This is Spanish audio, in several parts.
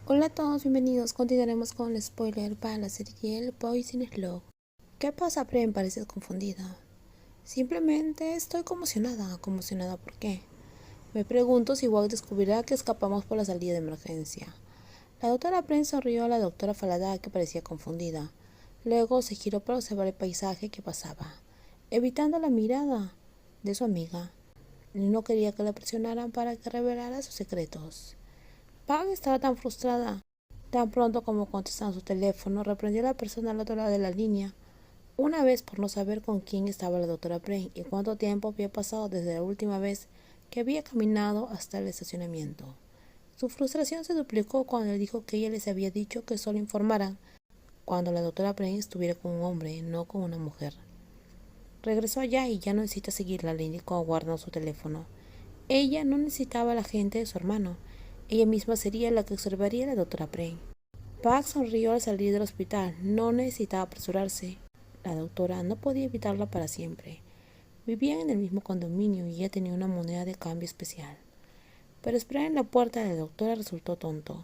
Hola a todos, bienvenidos. Continuaremos con el spoiler para la serie El Poison Slug. ¿Qué pasa, Pren? Pareces confundida. Simplemente estoy conmocionada. ¿Conmocionada por qué? Me pregunto si Wag descubrirá que escapamos por la salida de emergencia. La doctora Pren sonrió a la doctora Falada, que parecía confundida. Luego se giró para observar el paisaje que pasaba, evitando la mirada de su amiga. No quería que la presionaran para que revelara sus secretos. Pag estaba tan frustrada. Tan pronto como contestaba su teléfono, reprendió a la persona al otro lado de la línea, una vez por no saber con quién estaba la doctora Brain y cuánto tiempo había pasado desde la última vez que había caminado hasta el estacionamiento. Su frustración se duplicó cuando le dijo que ella les había dicho que solo informaran cuando la doctora Brain estuviera con un hombre, no con una mujer. Regresó allá y ya no necesita seguirla, le indicó guardando su teléfono. Ella no necesitaba a la gente de su hermano. Ella misma sería la que observaría a la doctora Brain. Park sonrió al salir del hospital. No necesitaba apresurarse. La doctora no podía evitarla para siempre. Vivían en el mismo condominio y ella tenía una moneda de cambio especial. Pero esperar en la puerta de la doctora resultó tonto.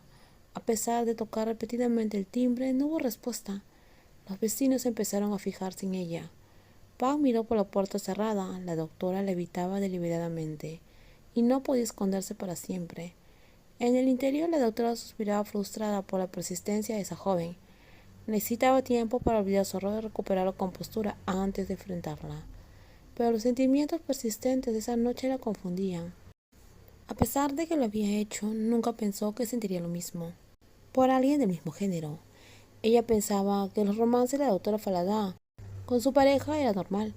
A pesar de tocar repetidamente el timbre, no hubo respuesta. Los vecinos empezaron a fijarse en ella. Park miró por la puerta cerrada. La doctora la evitaba deliberadamente y no podía esconderse para siempre. En el interior, la doctora suspiraba frustrada por la persistencia de esa joven. Necesitaba tiempo para olvidar su error y recuperar la compostura antes de enfrentarla. Pero los sentimientos persistentes de esa noche la confundían. A pesar de que lo había hecho, nunca pensó que sentiría lo mismo por alguien del mismo género. Ella pensaba que los romances de la doctora Falada con su pareja era normal.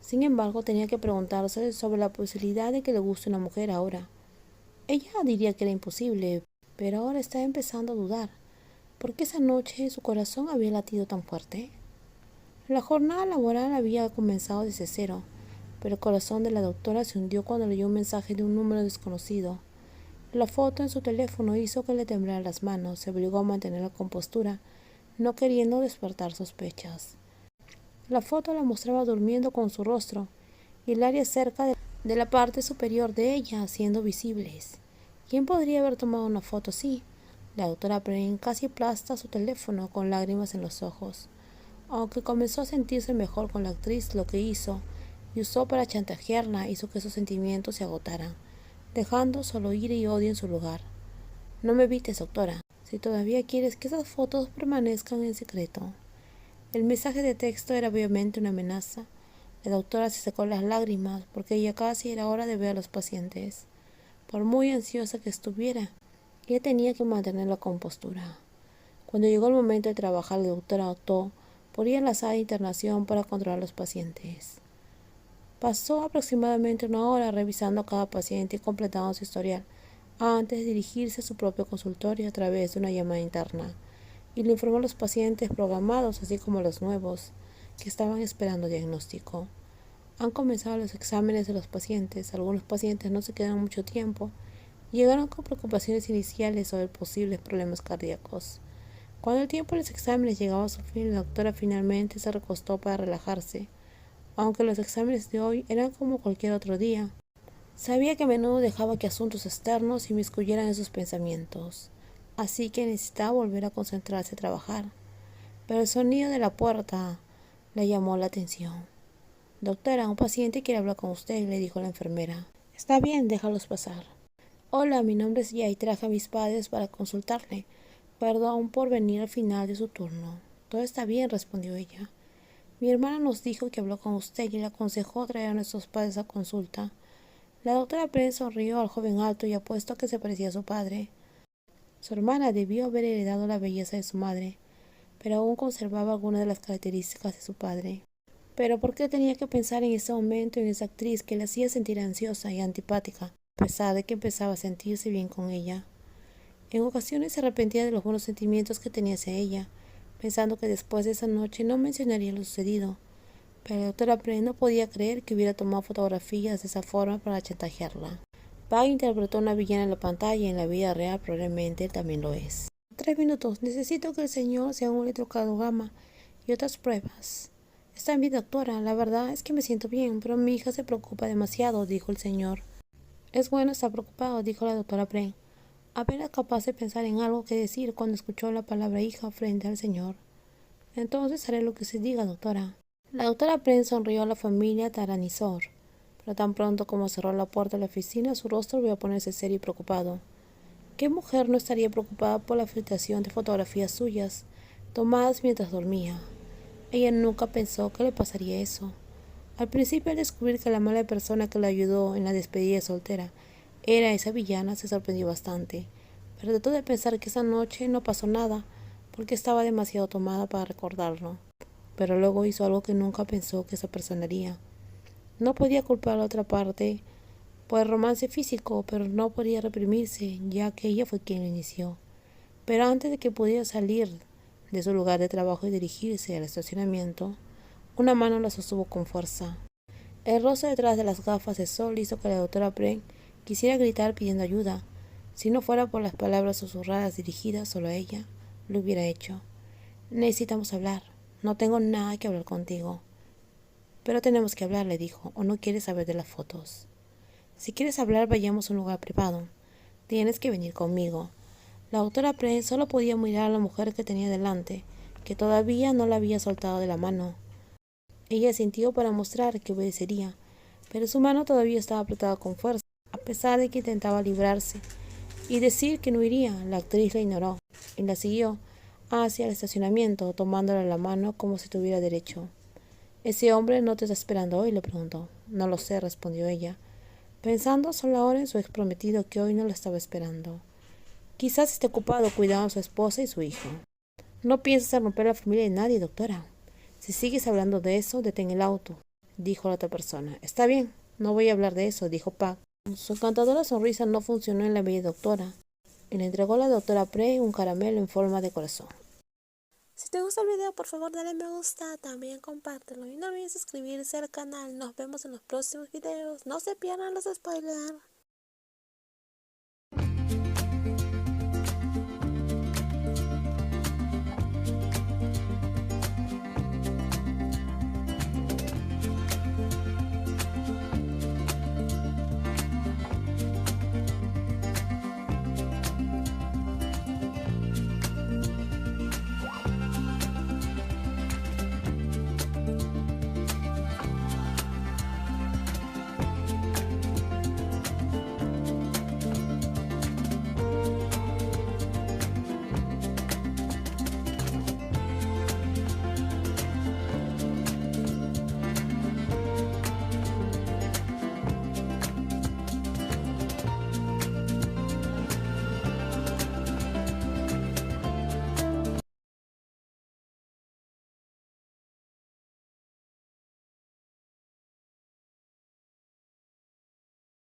Sin embargo, tenía que preguntarse sobre la posibilidad de que le guste una mujer ahora. Ella diría que era imposible, pero ahora está empezando a dudar. ¿Por qué esa noche su corazón había latido tan fuerte? La jornada laboral había comenzado desde cero, pero el corazón de la doctora se hundió cuando leyó un mensaje de un número desconocido. La foto en su teléfono hizo que le temblaran las manos. Se obligó a mantener la compostura, no queriendo despertar sospechas. La foto la mostraba durmiendo con su rostro y el área cerca de la parte superior de ella siendo visibles. ¿Quién podría haber tomado una foto así? La doctora Brain casi aplasta su teléfono con lágrimas en los ojos. Aunque comenzó a sentirse mejor con la actriz, lo que hizo y usó para chantajearla hizo que sus sentimientos se agotaran, dejando solo ira y odio en su lugar. No me evites, doctora, si todavía quieres que esas fotos permanezcan en secreto. El mensaje de texto era obviamente una amenaza. La doctora se secó las lágrimas porque ya casi era hora de ver a los pacientes. Por muy ansiosa que estuviera, ella tenía que mantener la compostura. Cuando llegó el momento de trabajar, la doctora optó por ir a la sala de internación para controlar a los pacientes. Pasó aproximadamente una hora revisando a cada paciente y completando su historial antes de dirigirse a su propio consultorio a través de una llamada interna, y le informó a los pacientes programados, así como a los nuevos, que estaban esperando diagnóstico. Han comenzado los exámenes de los pacientes. Algunos pacientes no se quedan mucho tiempo y llegaron con preocupaciones iniciales sobre posibles problemas cardíacos. Cuando el tiempo de los exámenes llegaba a su fin, la doctora finalmente se recostó para relajarse. Aunque los exámenes de hoy eran como cualquier otro día, sabía que a menudo dejaba que asuntos externos se inmiscuyeran en sus pensamientos, así que necesitaba volver a concentrarse a trabajar. Pero el sonido de la puerta le llamó la atención. Doctora, un paciente quiere hablar con usted, le dijo la enfermera. Está bien, déjalos pasar. Hola, mi nombre es Jay y traje a mis padres para consultarle. Perdón por venir al final de su turno. Todo está bien, respondió ella. Mi hermana nos dijo que habló con usted y le aconsejó traer a nuestros padres a consulta. La doctora Pérez sonrió al joven alto y apuesto que se parecía a su padre. Su hermana debió haber heredado la belleza de su madre, pero aún conservaba algunas de las características de su padre. Pero ¿por qué tenía que pensar en ese momento en esa actriz que le hacía sentir ansiosa y antipática, a pesar de que empezaba a sentirse bien con ella? En ocasiones se arrepentía de los buenos sentimientos que tenía hacia ella, pensando que después de esa noche no mencionaría lo sucedido. Pero la doctora Pre no podía creer que hubiera tomado fotografías de esa forma para chantajearla. Pag interpretó una villana en la pantalla y en la vida real probablemente él también lo es. 3 minutos. Necesito que el señor sea un electrocardiograma y otras pruebas. Está bien, doctora. La verdad es que me siento bien, pero mi hija se preocupa demasiado, dijo el señor. Es bueno estar preocupado, dijo la doctora Pre. apenas capaz de pensar en algo que decir cuando escuchó la palabra hija frente al señor. Entonces haré lo que usted diga, doctora. La doctora Pren sonrió a la familia Taranizor, pero tan pronto como cerró la puerta de la oficina, su rostro volvió a ponerse serio y preocupado. ¿Qué mujer no estaría preocupada por la filtración de fotografías suyas, tomadas mientras dormía? Ella nunca pensó que le pasaría eso. Al principio, al descubrir que la mala persona que la ayudó en la despedida de soltera era esa villana, se sorprendió bastante, pero trató de pensar que esa noche no pasó nada, porque estaba demasiado tomada para recordarlo. Pero luego hizo algo que nunca pensó que esa persona haría. No podía culpar a la otra parte por el romance físico, pero no podía reprimirse, ya que ella fue quien lo inició. Pero antes de que pudiera salir de su lugar de trabajo y dirigirse al estacionamiento, una mano la sostuvo con fuerza. El rostro detrás de las gafas de sol hizo que la doctora Pren quisiera gritar pidiendo ayuda. Si no fuera por las palabras susurradas dirigidas solo a ella, lo hubiera hecho. Necesitamos hablar. No tengo nada que hablar contigo. Pero tenemos que hablar, le dijo, o no quieres saber de las fotos. Si quieres hablar, vayamos a un lugar privado. Tienes que venir conmigo. La doctora Pren solo podía mirar a la mujer que tenía delante, que todavía no la había soltado de la mano. Ella sintió para mostrar que obedecería, pero su mano todavía estaba apretada con fuerza, a pesar de que intentaba librarse y decir que no iría. La actriz la ignoró y la siguió hacia el estacionamiento, tomándola la mano como si tuviera derecho. ¿Ese hombre no te está esperando hoy?, le preguntó. No lo sé, respondió ella, pensando solo ahora en su ex prometido que hoy no la estaba esperando. Quizás esté ocupado cuidando a su esposa y su hijo. No pienses en romper la familia de nadie, doctora. Si sigues hablando de eso, detén el auto, dijo la otra persona. Está bien, no voy a hablar de eso, dijo Pac. Su encantadora sonrisa no funcionó en la bella doctora, y le entregó a la doctora Prey un caramelo en forma de corazón. Si te gusta el video, por favor dale me gusta, también compártelo y no olvides suscribirse al canal. Nos vemos en los próximos videos. No se pierdan los spoilers.